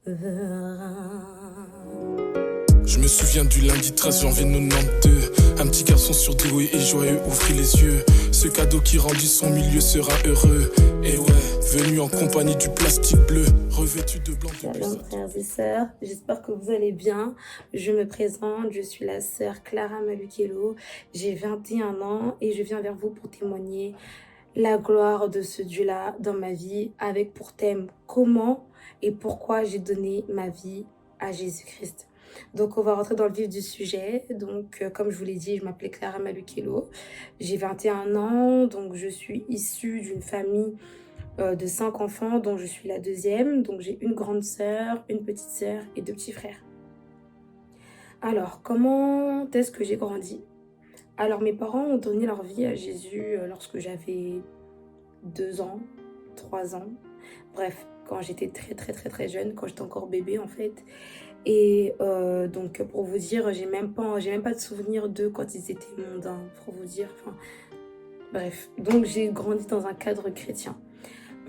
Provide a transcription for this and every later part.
verra. Je me souviens du lundi 13 janvier 92. Un petit garçon surdoué et joyeux ouvrit les yeux. Ce cadeau qui rendit son milieu sera heureux. Et ouais, venu en compagnie du plastique bleu, revêtu de blanc. Shalom frères et sœurs, j'espère que vous allez bien. Je me présente, je suis la sœur Clara Malukelo. J'ai 21 ans et je viens vers vous pour témoigner la gloire de ce Dieu-là dans ma vie, avec pour thème comment et pourquoi j'ai donné ma vie à Jésus-Christ. Donc on va rentrer dans le vif du sujet. Donc comme je vous l'ai dit, je m'appelle Clara Malukelo. J'ai 21 ans, donc je suis issue d'une famille de 5 enfants dont je suis la deuxième. Donc j'ai une grande sœur, une petite sœur et 2 petits frères. Alors comment est-ce que j'ai grandi? Alors mes parents ont donné leur vie à Jésus lorsque j'avais 2 ans, 3 ans. Bref, quand j'étais très jeune, quand j'étais encore bébé en fait. Et donc pour vous dire, j'ai même pas de souvenir d'eux quand ils étaient mondains, pour vous dire. Enfin, bref, donc j'ai grandi dans un cadre chrétien.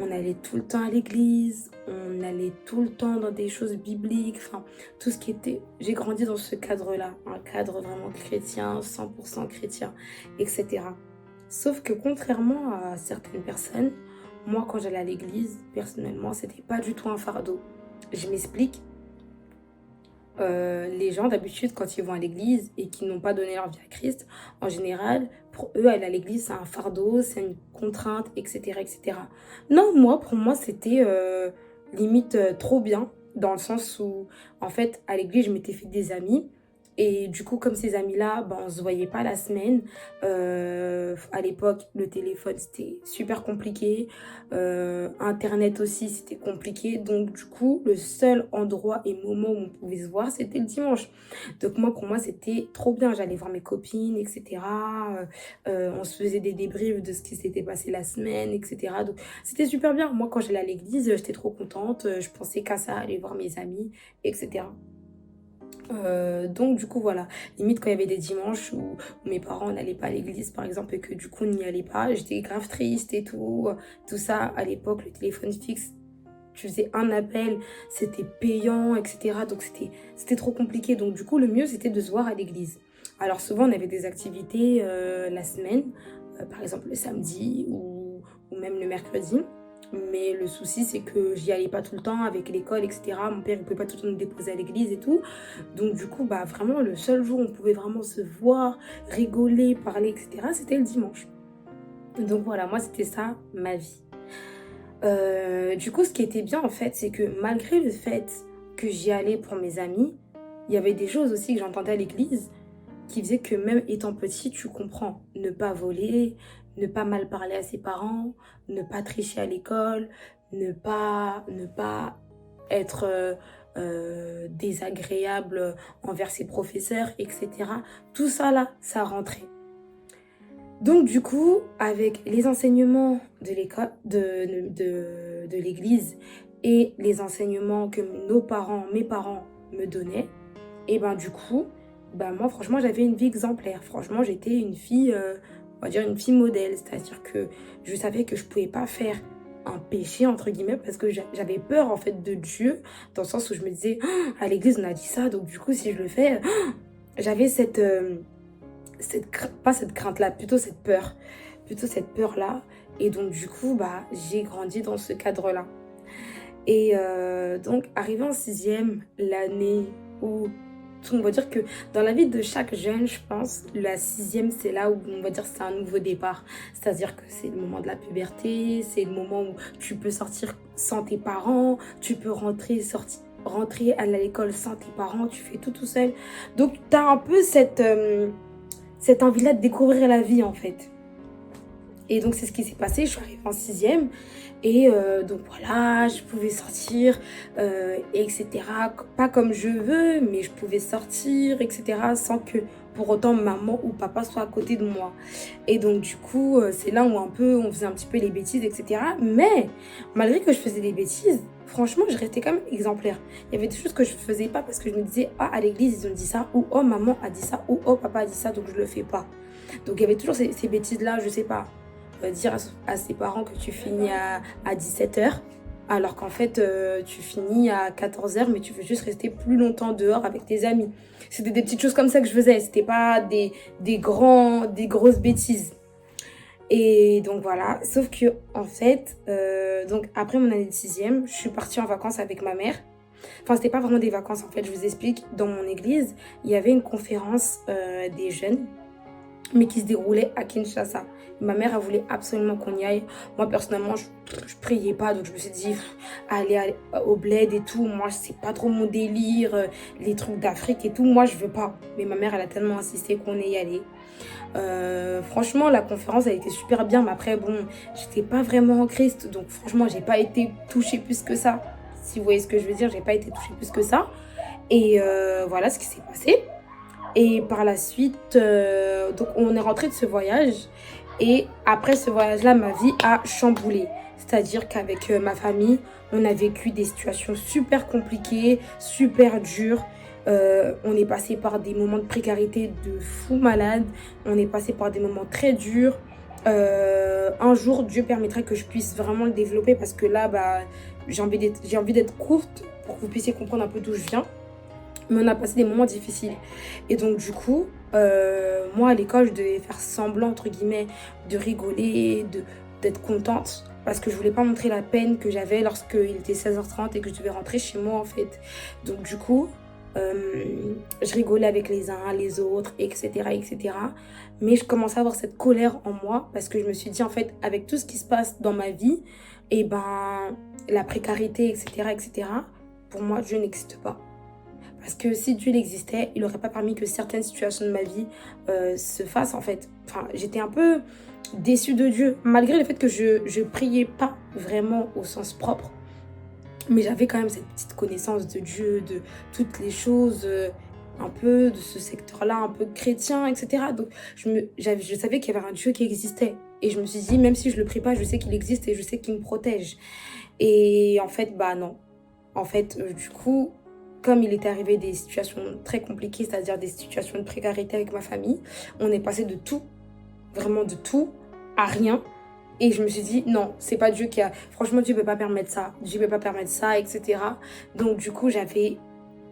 On allait tout le temps à l'église, on allait tout le temps dans des choses bibliques, enfin tout ce qui était... J'ai grandi dans ce cadre-là, un cadre vraiment chrétien, 100% chrétien, etc. Sauf que contrairement à certaines personnes, moi quand j'allais à l'église, personnellement, c'était pas du tout un fardeau. Je m'explique. Les gens d'habitude quand ils vont à l'église et qui n'ont pas donné leur vie à Christ, en général, pour eux aller à l'église c'est un fardeau, c'est une contrainte, etc. etc. Non, pour moi c'était limite trop bien, dans le sens où en fait à l'église je m'étais fait des amis. Et du coup, comme ces amis-là, on se voyait pas la semaine. À l'époque, le téléphone, c'était super compliqué. Internet aussi, c'était compliqué. Donc, du coup, le seul endroit et moment où on pouvait se voir, c'était le dimanche. Donc, pour moi, c'était trop bien. J'allais voir mes copines, etc. On se faisait des débriefs de ce qui s'était passé la semaine, etc. Donc, c'était super bien. Moi, quand j'allais à l'église, j'étais trop contente. Je pensais qu'à ça, aller voir mes amis, etc. Donc du coup voilà, limite quand il y avait des dimanches où mes parents n'allaient pas à l'église par exemple et que du coup on n'y allait pas, j'étais grave triste et tout ça. À l'époque le téléphone fixe, tu faisais un appel, c'était payant, etc. Donc c'était trop compliqué, donc du coup le mieux c'était de se voir à l'église. Alors souvent on avait des activités la semaine, par exemple le samedi ou même le mercredi. Mais le souci, c'est que j'y allais pas tout le temps avec l'école, etc. Mon père, il pouvait pas tout le temps nous déposer à l'église et tout. Donc, du coup, vraiment, le seul jour où on pouvait vraiment se voir, rigoler, parler, etc., c'était le dimanche. Donc, voilà, moi, c'était ça, ma vie. Du coup, ce qui était bien, en fait, c'est que malgré le fait que j'y allais pour mes amis, il y avait des choses aussi que j'entendais à l'église qui faisaient que même étant petit, tu comprends. Ne pas voler, ne pas mal parler à ses parents, ne pas tricher à l'école, ne pas être désagréable envers ses professeurs, etc. Tout ça là, ça rentrait. Donc du coup, avec les enseignements de l'école, de l'église et les enseignements que mes parents me donnaient, et du coup, moi franchement j'avais une vie exemplaire. Franchement j'étais une fille, on va dire une fille modèle. C'est-à-dire que je savais que je pouvais pas faire un péché entre guillemets parce que j'avais peur en fait de Dieu. Dans le sens où je me disais, à l'église on a dit ça, donc du coup si je le fais, j'avais pas cette crainte là, plutôt cette peur là. Et donc du coup j'ai grandi dans ce cadre là. Et donc arrivé en 6e, l'année où on va dire que dans la vie de chaque jeune, je pense, la 6e, c'est là où on va dire c'est un nouveau départ. C'est-à-dire que c'est le moment de la puberté, c'est le moment où tu peux sortir sans tes parents, tu peux rentrer à l'école sans tes parents, tu fais tout seul. Donc tu as un peu cette envie-là de découvrir la vie en fait. Et donc c'est ce qui s'est passé, je suis arrivée en 6e. Et donc voilà, je pouvais sortir, etc. Pas comme je veux, mais je pouvais sortir, etc. Sans que pour autant maman ou papa soient à côté de moi. Et donc du coup, c'est là où on faisait un petit peu les bêtises, etc. Mais malgré que je faisais des bêtises, franchement, je restais quand même exemplaire. Il y avait des choses que je faisais pas parce que je me disais, à l'église, ils ont dit ça, ou maman a dit ça, ou papa a dit ça, donc je le fais pas. Donc il y avait toujours ces bêtises-là, je sais pas. Dire à ses parents que tu finis à 17h, Alors qu'en fait, tu finis à 14h, mais tu veux juste rester plus longtemps dehors avec tes amis. C'était des petites choses comme ça que je faisais. C'était pas des grosses bêtises. Et donc voilà. Sauf que, en fait, donc après mon année de sixième, je suis partie en vacances avec ma mère. Enfin, c'était pas vraiment des vacances, en fait. Je vous explique. Dans mon église, il y avait une conférence des jeunes, mais qui se déroulait à Kinshasa. Ma mère, elle voulait absolument qu'on y aille. Moi, personnellement, je priais pas, donc je me suis dit, aller au bled et tout, moi, c'est pas trop mon délire, les trucs d'Afrique et tout, moi, je veux pas. Mais ma mère, elle a tellement insisté qu'on y allait. Franchement, la conférence, elle était super bien, mais après, bon, j'étais pas vraiment en Christ, donc franchement, j'ai pas été touchée plus que ça. Si vous voyez ce que je veux dire, j'ai pas été touchée plus que ça. Et voilà ce qui s'est passé. Et par la suite, donc on est rentré de ce voyage. Et après ce voyage-là, ma vie a chamboulé. C'est-à-dire qu'avec ma famille, on a vécu des situations super compliquées, super dures. On est passé par des moments de précarité de fou malade. On est passé par des moments très durs. Un jour, Dieu permettra que je puisse vraiment le développer parce que là, bah, j'ai envie d'être courte pour que vous puissiez comprendre un peu d'où je viens. Mais on a passé des moments difficiles. Et donc, du coup, moi, à l'école, je devais faire semblant, entre guillemets, de rigoler, d'être contente. Parce que je voulais pas montrer la peine que j'avais lorsqu'il était 16h30 et que je devais rentrer chez moi, en fait. Donc, du coup, je rigolais avec les uns, les autres, etc., etc. Mais je commençais à avoir cette colère en moi parce que je me suis dit, en fait, avec tout ce qui se passe dans ma vie, et ben, la précarité, etc., etc., pour moi, Dieu n'existe pas. Parce que si Dieu existait, il n'aurait pas permis que certaines situations de ma vie se fassent en fait. Enfin, j'étais un peu déçue de Dieu, malgré le fait que je priais pas vraiment au sens propre. Mais j'avais quand même cette petite connaissance de Dieu, de toutes les choses, un peu de ce secteur-là, un peu chrétien, etc. Donc je savais qu'il y avait un Dieu qui existait. Et je me suis dit, même si je le prie pas, je sais qu'il existe et je sais qu'il me protège. Et en fait, bah non. En fait, du coup, comme il était arrivé des situations très compliquées, c'est-à-dire des situations de précarité avec ma famille, on est passé de tout, vraiment de tout, à rien. Et je me suis dit, non, c'est pas Dieu qui a... Franchement, Dieu peut pas permettre ça. Dieu peut pas permettre ça, etc. Donc, du coup, j'avais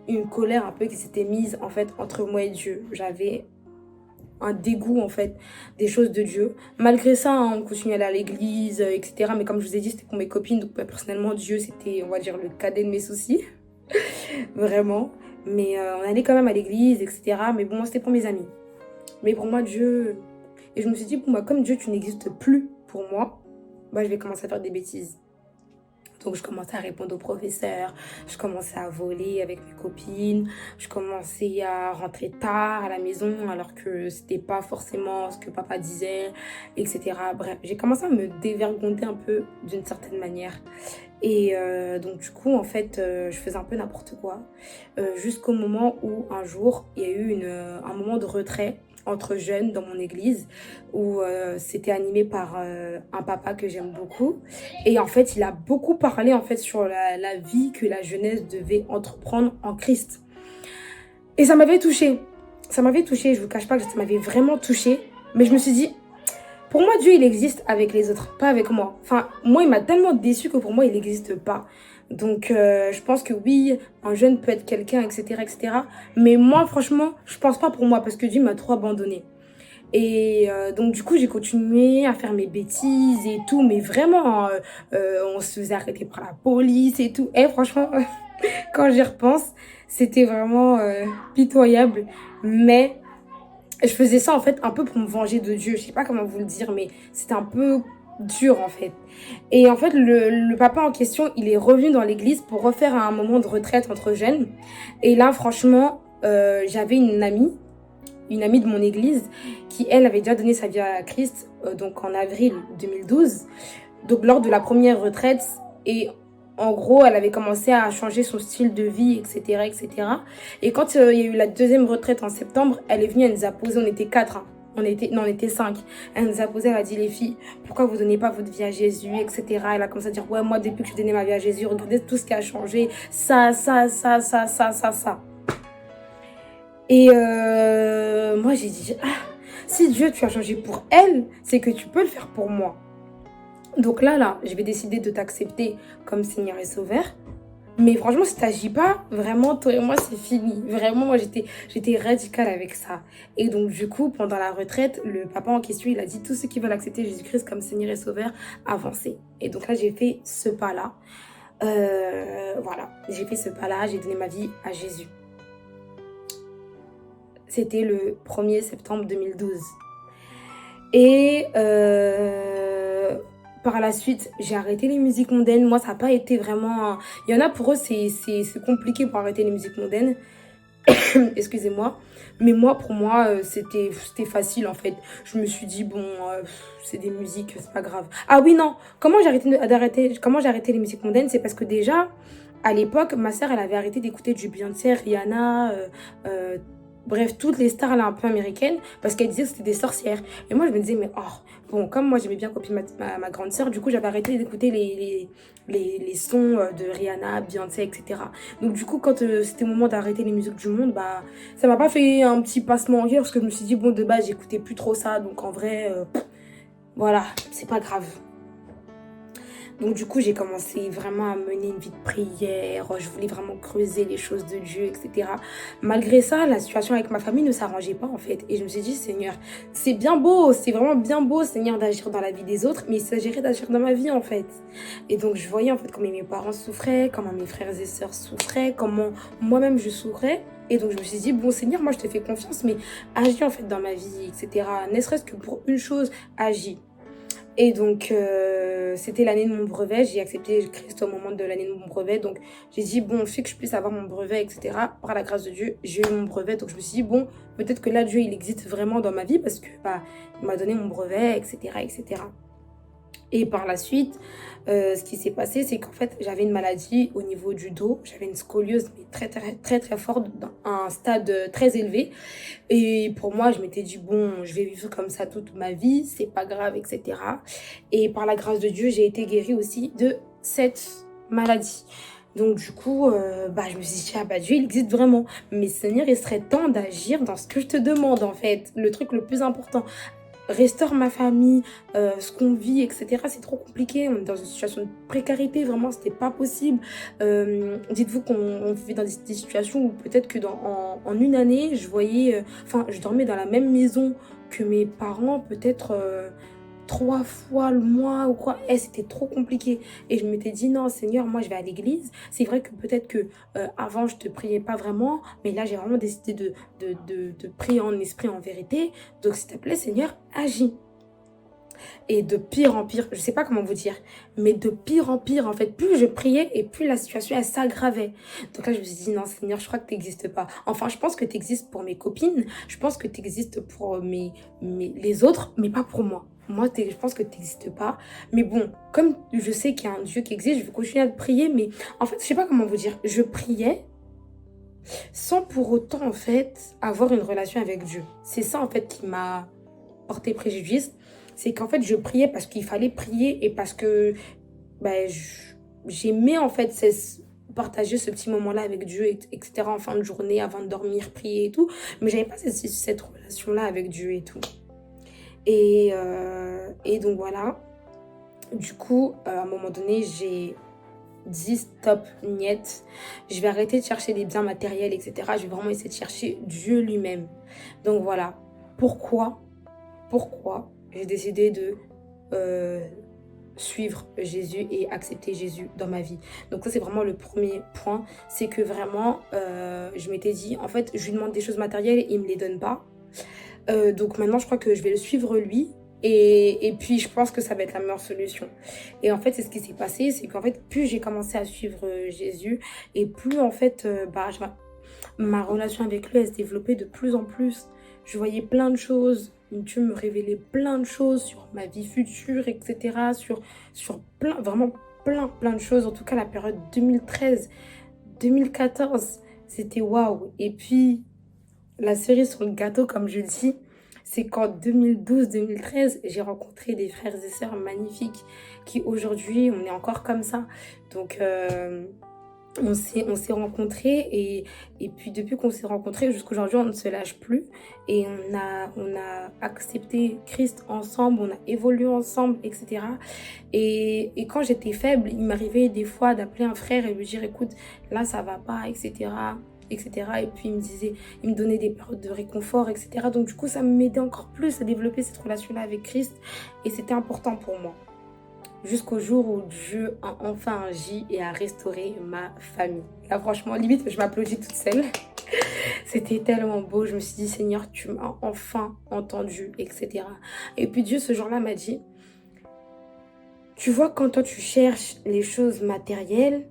une colère un peu qui s'était mise, en fait, entre moi et Dieu. J'avais un dégoût, en fait, des choses de Dieu. Malgré ça, hein, on continuait à aller à l'église, etc. Mais comme je vous ai dit, c'était pour mes copines. Donc, bah, personnellement, Dieu, c'était, on va dire, le cadet de mes soucis. Vraiment. Mais on allait quand même à l'église, etc. Mais bon, c'était pour mes amis. Mais pour moi, Dieu... Et je me suis dit, pour moi, comme Dieu, tu n'existes plus pour moi, bah, je vais commencer à faire des bêtises. Donc, je commençais à répondre aux professeurs, je commençais à voler avec mes copines, je commençais à rentrer tard à la maison alors que c'était pas forcément ce que papa disait, etc. Bref, j'ai commencé à me dévergonder un peu d'une certaine manière. Et donc, du coup, en fait, je faisais un peu n'importe quoi jusqu'au moment où, un jour, il y a eu un moment de retrait entre jeunes dans mon église où c'était animé par un papa que j'aime beaucoup. Et en fait, il a beaucoup parlé en fait sur la vie que la jeunesse devait entreprendre en Christ. Et ça m'avait touchée. Ça m'avait touchée, je vous cache pas que ça m'avait vraiment touchée. Mais je me suis dit, pour moi, Dieu, il existe avec les autres, pas avec moi. Enfin, moi, il m'a tellement déçue que pour moi, il n'existe pas. Donc, je pense que oui, un jeune peut être quelqu'un, etc., etc. Mais moi, franchement, je pense pas pour moi parce que Dieu m'a trop abandonnée. Et donc, du coup, j'ai continué à faire mes bêtises et tout. Mais vraiment, on se faisait arrêter par la police et tout. Et franchement, quand j'y repense, c'était vraiment pitoyable. Mais je faisais ça en fait un peu pour me venger de Dieu. Je sais pas comment vous le dire, mais c'était un peu dur en fait. Et en fait, le papa en question, il est revenu dans l'église pour refaire un moment de retraite entre jeunes. Et là, franchement, j'avais une amie de mon église qui, elle, avait déjà donné sa vie à Christ, donc en avril 2012. Donc lors de la première retraite, et en gros, elle avait commencé à changer son style de vie, etc., etc. Et quand il y a eu la deuxième retraite en septembre, elle est venue, elle nous a posé, on était 4, hein. On était 5. Elle nous a posé, elle a dit, les filles, pourquoi vous donnez pas votre vie à Jésus, etc. Elle a commencé à dire, ouais, moi, depuis que je donnais ma vie à Jésus, regardez tout ce qui a changé, ça. Et moi, j'ai dit, ah, si Dieu, tu as changé pour elle, c'est que tu peux le faire pour moi. Donc là, je vais décider de t'accepter comme Seigneur et Sauveur. Mais franchement, si t'agis pas, vraiment, toi et moi, c'est fini. Vraiment, moi, j'étais radicale avec ça. Et donc, du coup, pendant la retraite, le papa en question, il a dit, tous ceux qui veulent accepter Jésus-Christ comme Seigneur et Sauveur, avancez. Et donc là, j'ai fait ce pas-là. Voilà, j'ai fait ce pas-là, j'ai donné ma vie à Jésus. C'était le 1er septembre 2012. Et par la suite, j'ai arrêté les musiques mondaines. Moi, ça n'a pas été vraiment... Il y en a pour eux, c'est compliqué pour arrêter les musiques mondaines. Excusez-moi. Mais moi, pour moi, c'était facile, en fait. Je me suis dit, bon, c'est des musiques, c'est pas grave. Ah oui, non. Comment j'ai arrêté les musiques mondaines? C'est parce que déjà, à l'époque, ma sœur, elle avait arrêté d'écouter du Beyoncé, Rihanna... bref, toutes les stars là un peu américaines, parce qu'elles disaient que c'était des sorcières. Et moi, je me disais, mais bon, comme moi, j'aimais bien copier ma grande sœur, du coup, j'avais arrêté d'écouter les sons de Rihanna, Beyoncé, etc. Donc, du coup, quand c'était le moment d'arrêter les musiques du monde, bah, ça m'a pas fait un petit passement en cœur, parce que je me suis dit, bon, de base, j'écoutais plus trop ça, donc en vrai, voilà, c'est pas grave. Donc du coup, j'ai commencé vraiment à mener une vie de prière. Je voulais vraiment creuser les choses de Dieu, etc. Malgré ça, la situation avec ma famille ne s'arrangeait pas en fait. Et je me suis dit, Seigneur, c'est bien beau, c'est vraiment bien beau, Seigneur, d'agir dans la vie des autres, mais il s'agirait d'agir dans ma vie en fait. Et donc je voyais en fait comment mes parents souffraient, comment mes frères et sœurs souffraient, comment moi-même je souffrais. Et donc je me suis dit, bon Seigneur, moi je te fais confiance, mais agis en fait dans ma vie, etc. Ne serait-ce que pour une chose, agis. Et donc, c'était l'année de mon brevet. J'ai accepté Christ au moment de l'année de mon brevet. Donc, j'ai dit, bon, fait que je puisse avoir mon brevet, etc. Par la grâce de Dieu, j'ai eu mon brevet. Donc, je me suis dit, bon, peut-être que là, Dieu, il existe vraiment dans ma vie parce que, il m'a donné mon brevet, etc., etc. Et par la suite, ce qui s'est passé, c'est qu'en fait, j'avais une maladie au niveau du dos. J'avais une scoliose mais très, très, très, très forte, dans un stade très élevé. Et pour moi, je m'étais dit, bon, je vais vivre comme ça toute ma vie, c'est pas grave, etc. Et par la grâce de Dieu, j'ai été guérie aussi de cette maladie. Donc du coup, je me suis dit, Dieu, il existe vraiment. Mais Seigneur, il serait temps d'agir dans ce que je te demande, en fait. Le truc le plus important. Restaure ma famille, ce qu'on vit, etc. C'est trop compliqué. On est dans une situation de précarité, vraiment, c'était pas possible. Dites-vous qu'on vit dans des situations où peut-être que en une année, je dormais dans la même maison que mes parents, peut-être 3 fois le mois ou quoi. C'était trop compliqué. Et je m'étais dit, non, Seigneur, moi, je vais à l'église. C'est vrai que peut-être que avant, je te priais pas vraiment, mais là, j'ai vraiment décidé de prier en esprit, en vérité. Donc, s'il te plaît, Seigneur, agis. Et de pire en pire, je sais pas comment vous dire, mais de pire en pire, en fait, plus je priais et plus la situation, elle s'aggravait. Donc là, je me suis dit, non, Seigneur, je crois que tu n'existes pas. Enfin, je pense que tu existes pour mes copines, je pense que tu existes pour les autres, mais pas pour moi. Moi, je pense que tu n'existes pas. Mais bon, comme je sais qu'il y a un Dieu qui existe, je vais continuer à prier, mais en fait, je sais pas comment vous dire. Je priais sans pour autant, en fait, avoir une relation avec Dieu. C'est ça, en fait, qui m'a porté préjudice. C'est qu'en fait, je priais parce qu'il fallait prier et parce que j'aimais en fait partager ce petit moment-là avec Dieu, etc. en fin de journée, avant de dormir, prier et tout. Mais j'avais pas cette relation-là avec Dieu et tout. Et donc voilà. Du coup, à un moment donné, j'ai dit stop, niet. Je vais arrêter de chercher des biens matériels, etc. Je vais vraiment essayer de chercher Dieu lui-même. Donc voilà. Pourquoi j'ai décidé de suivre Jésus et accepter Jésus dans ma vie. Donc ça, c'est vraiment le premier point. C'est que vraiment, je m'étais dit, en fait, je lui demande des choses matérielles et il ne me les donne pas. Donc maintenant, je crois que je vais le suivre lui. Et puis, je pense que ça va être la meilleure solution. Et en fait, c'est ce qui s'est passé. C'est qu'en fait, plus j'ai commencé à suivre Jésus, et plus, en fait, ma relation avec lui, elle se développait de plus en plus. Je voyais plein de choses. Dieu me révélait plein de choses sur ma vie future, etc. Sur vraiment plein de choses. En tout cas, la période 2013-2014, c'était waouh. Et puis, la cerise sur le gâteau, comme je dis, c'est qu'en 2012-2013, j'ai rencontré des frères et sœurs magnifiques qui aujourd'hui, on est encore comme ça. Donc, on s'est rencontrés et puis depuis qu'on s'est rencontrés jusqu'à aujourd'hui, on ne se lâche plus et on a accepté Christ ensemble, on a évolué ensemble, etc. Et quand j'étais faible, il m'arrivait des fois d'appeler un frère et lui dire, écoute, là ça va pas, etc. etc. Et puis il me donnait des paroles de réconfort, etc. Donc du coup, ça m'aidait encore plus à développer cette relation-là avec Christ et c'était important pour moi jusqu'au jour où Dieu a enfin agi et a restauré ma famille. Là, franchement, limite, je m'applaudis toute seule. C'était tellement beau. Je me suis dit, Seigneur, tu m'as enfin entendu, etc. Et puis Dieu, ce jour-là, m'a dit, tu vois, quand toi, tu cherches les choses matérielles,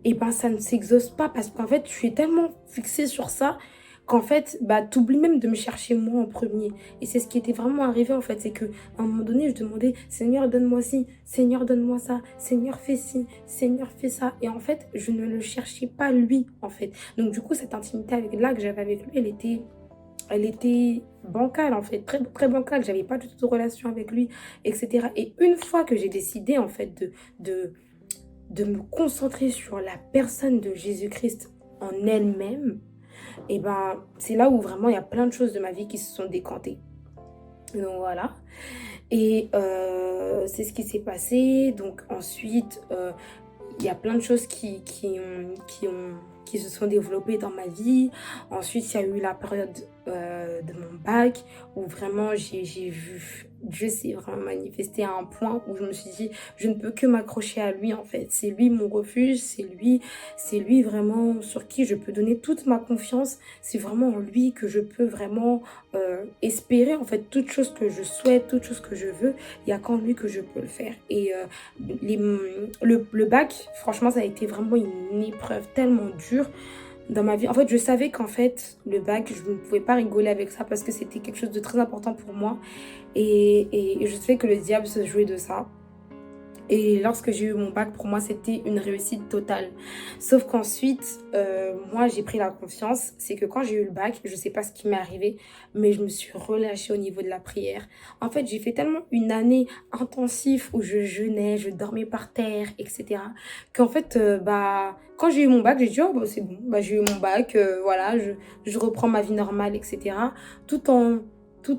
et ben, ça ne s'exauce pas parce qu'en fait, tu es tellement fixé sur ça qu'en fait, bah, tu oublies même de me chercher moi en premier. Et c'est ce qui était vraiment arrivé en fait, c'est que à un moment donné, je demandais, Seigneur, donne-moi ci, Seigneur, donne-moi ça, Seigneur, fais ci, Seigneur, fais ça. Et en fait, je ne le cherchais pas lui, en fait. Donc du coup, cette intimité là que j'avais avec lui, elle était bancale en fait, très, très bancale. J'avais pas du tout de relation avec lui, etc. Et une fois que j'ai décidé en fait de me concentrer sur la personne de Jésus-Christ en elle-même, et ben c'est là où vraiment il y a plein de choses de ma vie qui se sont décantées. Donc voilà. Et c'est ce qui s'est passé. Donc ensuite, il y a plein de choses qui se sont développées dans ma vie. Ensuite, il y a eu la période de mon bac où vraiment j'ai vu Dieu s'est vraiment manifesté à un point où je me suis dit, je ne peux que m'accrocher à lui en fait. C'est lui mon refuge, c'est lui vraiment sur qui je peux donner toute ma confiance. C'est vraiment en lui que je peux vraiment espérer en fait toute chose que je souhaite, toute chose que je veux. Il n'y a qu'en lui que je peux le faire. Et le bac, franchement, ça a été vraiment une épreuve tellement dure dans ma vie. En fait, je savais qu'en fait, le bac, je ne pouvais pas rigoler avec ça parce que c'était quelque chose de très important pour moi. Et je sais que le diable se jouait de ça. Et lorsque j'ai eu mon bac, pour moi, c'était une réussite totale. Sauf qu'ensuite, moi, j'ai pris la confiance. C'est que quand j'ai eu le bac, je sais pas ce qui m'est arrivé, mais je me suis relâchée au niveau de la prière. En fait, j'ai fait tellement une année intensive où je jeûnais, je dormais par terre, etc. Qu'en fait, bah, quand j'ai eu mon bac, j'ai dit, oh, bah, c'est bon, bah, j'ai eu mon bac, voilà, je reprends ma vie normale, etc. Tout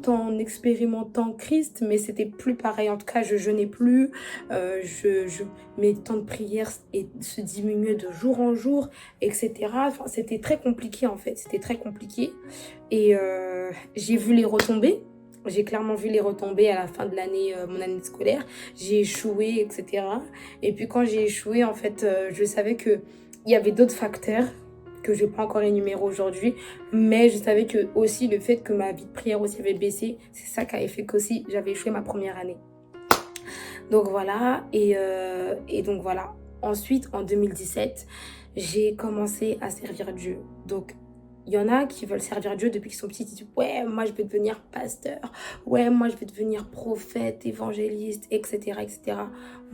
en expérimentant Christ, mais c'était plus pareil. En tout cas, je jeûnais plus, mes temps de prière se diminuaient de jour en jour, etc. Enfin, c'était très compliqué en fait, c'était très compliqué. Et j'ai vu les retombées. J'ai clairement vu les retombées à la fin de l'année, mon année scolaire. J'ai échoué, etc. Et puis quand j'ai échoué, en fait, je savais qu'il y avait d'autres facteurs que je ne vais pas encore énumérer aujourd'hui, mais je savais que aussi le fait que ma vie de prière aussi avait baissé, c'est ça qui avait fait qu'aussi j'avais échoué ma première année. Donc voilà, et donc voilà. Ensuite, en 2017, j'ai commencé à servir Dieu. Donc, il y en a qui veulent servir Dieu depuis qu'ils sont petits. Ils disent, ouais, moi, je vais devenir pasteur. Ouais, moi, je vais devenir prophète, évangéliste, etc., etc.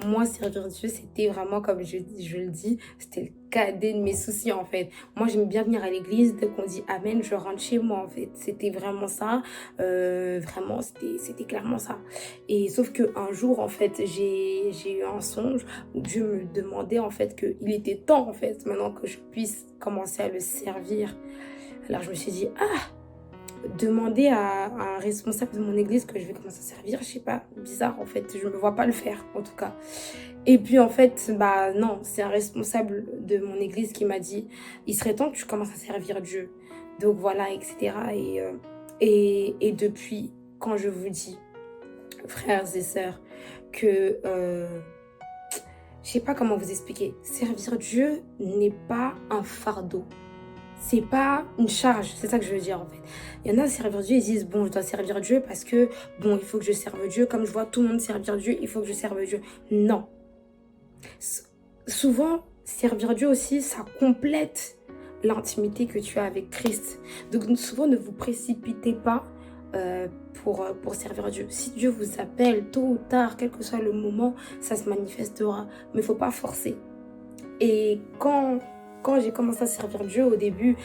Moi, servir Dieu, c'était vraiment, comme je le dis, c'était le cadet de mes soucis, en fait. Moi, j'aime bien venir à l'église. Dès qu'on dit Amen, je rentre chez moi, en fait. C'était vraiment ça. Vraiment, c'était clairement ça. Et sauf qu'un jour, en fait, j'ai eu un songe où Dieu me demandait, en fait, qu'il était temps, en fait, maintenant que je puisse commencer à le servir. Alors, je me suis dit, demander à un responsable de mon église que je vais commencer à servir, je sais pas, bizarre, en fait. Je me vois pas le faire, en tout cas. Et puis, en fait, bah non, c'est un responsable de mon église qui m'a dit, il serait temps que tu commences à servir Dieu. Donc, voilà, etc. Et depuis, quand je vous dis, frères et sœurs, que je sais pas comment vous expliquer. Servir Dieu n'est pas un fardeau. C'est pas une charge, c'est ça que je veux dire en fait. Il y en a servir Dieu, ils disent bon, je dois servir Dieu parce que bon, il faut que je serve Dieu. Comme je vois tout le monde servir Dieu, il faut que je serve Dieu. Non. Souvent, servir Dieu aussi, ça complète l'intimité que tu as avec Christ. Donc souvent, ne vous précipitez pas pour servir Dieu. Si Dieu vous appelle tôt ou tard, quel que soit le moment, ça se manifestera. Mais il ne faut pas forcer. Et quand j'ai commencé à servir Dieu au début,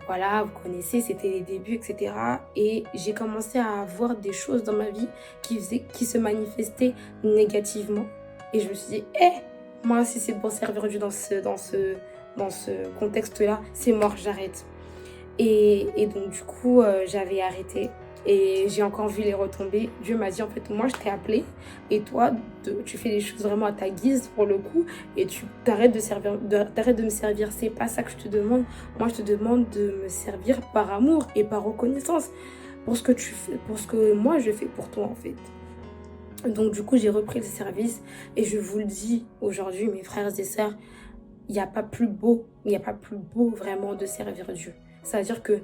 voilà, vous connaissez, c'était les débuts, etc. Et j'ai commencé à avoir des choses dans ma vie qui se manifestaient négativement. Et je me suis dit, moi, si c'est pour servir Dieu dans dans ce contexte-là, c'est mort, j'arrête. Et donc, du coup, j'avais arrêté. Et j'ai encore vu les retombées. Dieu m'a dit, en fait, moi, je t'ai appelé. Et toi, tu fais les choses vraiment à ta guise, pour le coup. Et tu t'arrêtes t'arrêtes de me servir. C'est pas ça que je te demande. Moi, je te demande de me servir par amour et par reconnaissance. Pour ce que tu fais, pour ce que moi, je fais pour toi, en fait. Donc, du coup, j'ai repris le service. Et je vous le dis aujourd'hui, mes frères et sœurs, il n'y a pas plus beau, il n'y a pas plus beau vraiment de servir Dieu. C'est-à-dire que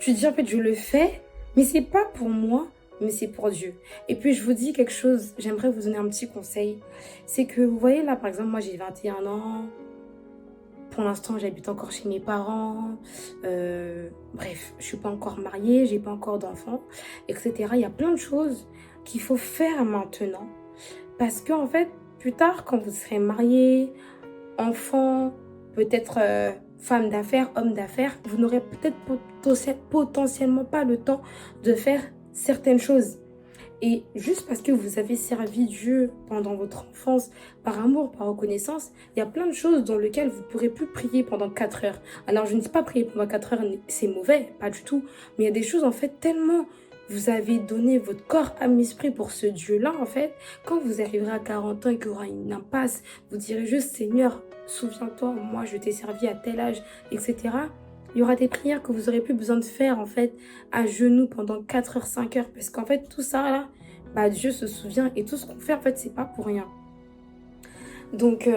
tu te dis, en fait, je le fais, mais c'est pas pour moi, mais c'est pour Dieu. Et puis, je vous dis quelque chose, j'aimerais vous donner un petit conseil. C'est que, vous voyez, là, par exemple, moi, j'ai 21 ans. Pour l'instant, j'habite encore chez mes parents. Bref, je suis pas encore mariée, j'ai pas encore d'enfants, etc. Il y a plein de choses qu'il faut faire maintenant. Parce qu'en fait, plus tard, quand vous serez mariés, enfant, peut-être femme d'affaires, homme d'affaires, vous n'aurez peut-être potentiellement pas le temps de faire certaines choses. Et juste parce que vous avez servi Dieu pendant votre enfance, par amour, par reconnaissance, il y a plein de choses dans lesquelles vous ne pourrez plus prier pendant 4 heures. Alors je ne dis pas prier pendant 4 heures, c'est mauvais, pas du tout. Mais il y a des choses en fait tellement... Vous avez donné votre corps, âme, esprit pour ce Dieu-là, en fait. Quand vous arriverez à 40 ans et qu'il y aura une impasse, vous direz juste, Seigneur, souviens-toi, moi, je t'ai servi à tel âge, etc. Il y aura des prières que vous n'aurez plus besoin de faire, en fait, à genoux pendant 4 heures, 5 heures. Parce qu'en fait, tout ça, là, bah, Dieu se souvient. Et tout ce qu'on fait, en fait, c'est pas pour rien. Donc,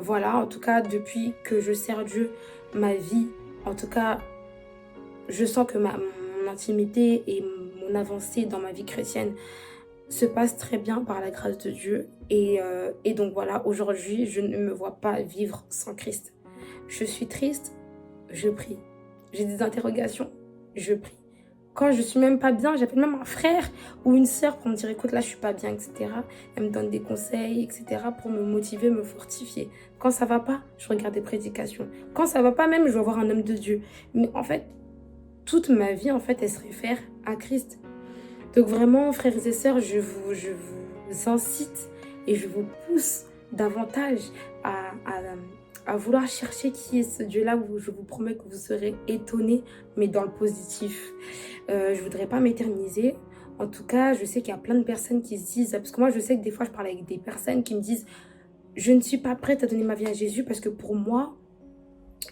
voilà, en tout cas, depuis que je sers Dieu, ma vie, en tout cas, je sens que mon intimité et mon avancée dans ma vie chrétienne se passe très bien par la grâce de Dieu. Et donc voilà, aujourd'hui, je ne me vois pas vivre sans Christ. Je suis triste, je prie. J'ai des interrogations, je prie. Quand je suis même pas bien, j'appelle même un frère ou une sœur pour me dire, écoute, là, je suis pas bien, etc. Elle me donne des conseils, etc. pour me motiver, me fortifier. Quand ça va pas, je regarde des prédications. Quand ça va pas même, je vais voir un homme de Dieu. Mais en fait, toute ma vie, en fait, elle se réfère à Christ. Donc vraiment, frères et sœurs, je vous incite et je vous pousse davantage à vouloir chercher qui est ce Dieu-là, où je vous promets que vous serez étonnés, mais dans le positif. Je voudrais pas m'éterniser. En tout cas, je sais qu'il y a plein de personnes qui se disent... Parce que moi, je sais que des fois, je parle avec des personnes qui me disent « Je ne suis pas prête à donner ma vie à Jésus parce que pour moi,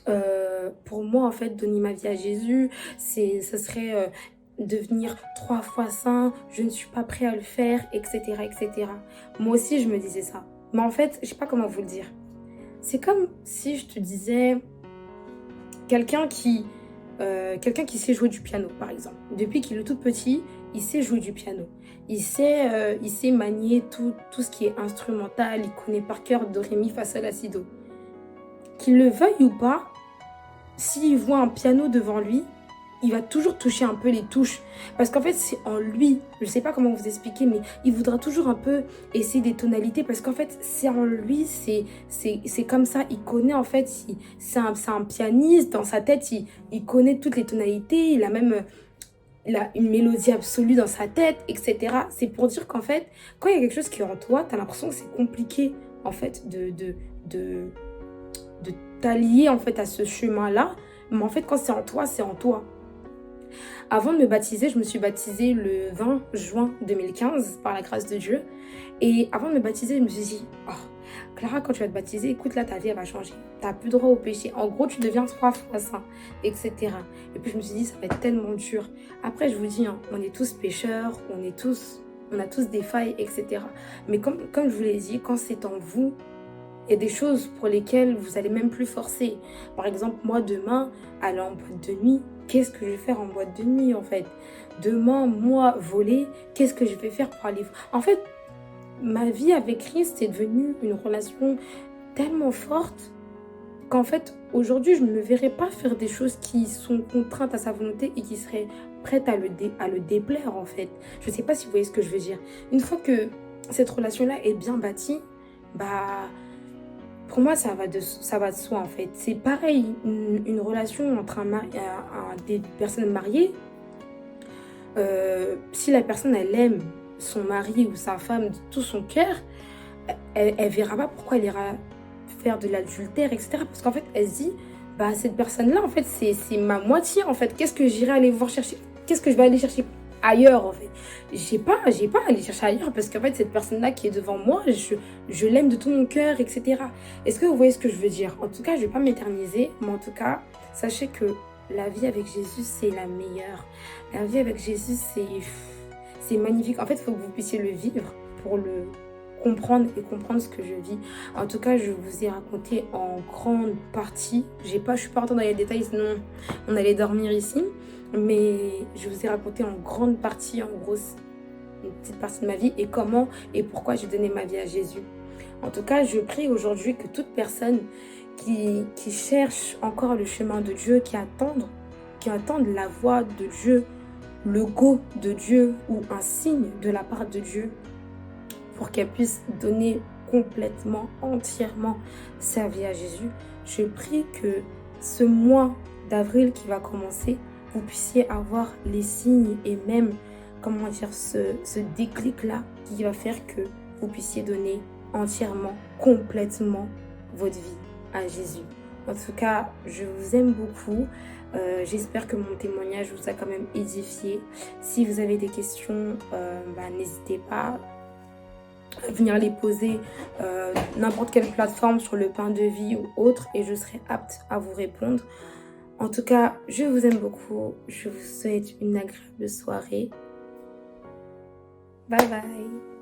en fait, donner ma vie à Jésus, ce serait... devenir 3 fois saint, je ne suis pas prêt à le faire, etc., etc. Moi aussi, je me disais ça. Mais en fait, je sais pas comment vous le dire. C'est comme si je te disais quelqu'un qui sait jouer du piano, par exemple. Depuis qu'il est tout petit, il sait jouer du piano. Il sait manier tout ce qui est instrumental. Il connaît par cœur do, ré, mi, fa, sol, la, si, do. Qu'il le veuille ou pas, s'il voit un piano devant lui, il va toujours toucher un peu les touches. Parce qu'en fait, c'est en lui. Je ne sais pas comment vous expliquer, mais il voudra toujours un peu essayer des tonalités. Parce qu'en fait, c'est en lui, c'est comme ça. Il connaît, en fait, c'est un pianiste. Dans sa tête, il connaît toutes les tonalités. Il a une mélodie absolue dans sa tête, etc. C'est pour dire qu'en fait, quand il y a quelque chose qui est en toi, tu as l'impression que c'est compliqué, en fait, de t'allier, en fait, à ce chemin-là. Mais en fait, quand c'est en toi, c'est en toi. Avant de me baptiser, je me suis baptisée le 20 juin 2015 par la grâce de Dieu. Et avant de me baptiser, je me suis dit, oh, Clara, quand tu vas te baptiser, écoute, là, ta vie, elle va changer. Tu n'as plus droit au péché. En gros, tu deviens 3 fois saint, etc. Et puis, je me suis dit, ça va être tellement dur. Après, je vous dis, hein, on est tous pécheurs, on a tous des failles, etc. Mais comme je vous l'ai dit, quand c'est en vous, il y a des choses pour lesquelles vous n'allez même plus forcer. Par exemple, moi, demain, aller en boîte de nuit, qu'est-ce que je vais faire en boîte de nuit, en fait? Demain, moi, voler, qu'est-ce que je vais faire pour aller... En fait, ma vie avec Christ est devenue une relation tellement forte qu'en fait, aujourd'hui, je ne me verrais pas faire des choses qui sont contraintes à sa volonté et qui seraient prêtes à le déplaire, en fait. Je ne sais pas si vous voyez ce que je veux dire. Une fois que cette relation-là est bien bâtie, bah... Pour moi, ça va de soi, en fait. C'est pareil, une relation entre des personnes mariées. Si la personne, elle aime son mari ou sa femme de tout son cœur, elle verra pas pourquoi elle ira faire de l'adultère, etc. Parce qu'en fait, elle se dit, bah, cette personne-là, en fait, c'est ma moitié, en fait. Qu'est-ce que j'irai aller voir chercher? Qu'est-ce que je vais aller chercher ailleurs, en fait? J'ai pas à aller chercher ailleurs parce qu'en fait, cette personne-là qui est devant moi, je l'aime de tout mon cœur, etc. Est-ce que vous voyez ce que je veux dire? En tout cas, je vais pas m'éterniser, mais en tout cas, sachez que la vie avec Jésus, c'est la meilleure. La vie avec Jésus, c'est magnifique. En fait, il faut que vous puissiez le vivre pour le comprendre et comprendre ce que je vis. En tout cas, je vous ai raconté en grande partie. Je suis pas rentrée dans les détails, sinon on allait dormir ici. Mais je vous ai raconté en grande partie, en gros, une petite partie de ma vie et comment et pourquoi j'ai donné ma vie à Jésus. En tout cas, je prie aujourd'hui que toute personne qui cherche encore le chemin de Dieu, qui attendent la voix de Dieu, le go de Dieu ou un signe de la part de Dieu pour qu'elle puisse donner complètement, entièrement sa vie à Jésus. Je prie que ce mois d'avril qui va commencer, vous puissiez avoir les signes et même, comment dire, ce déclic-là qui va faire que vous puissiez donner entièrement, complètement votre vie à Jésus. En tout cas, je vous aime beaucoup. J'espère que mon témoignage vous a quand même édifié. Si vous avez des questions, n'hésitez pas à venir les poser n'importe quelle plateforme sur le pain de vie ou autre et je serai apte à vous répondre. En tout cas, je vous aime beaucoup. Je vous souhaite une agréable soirée. Bye bye.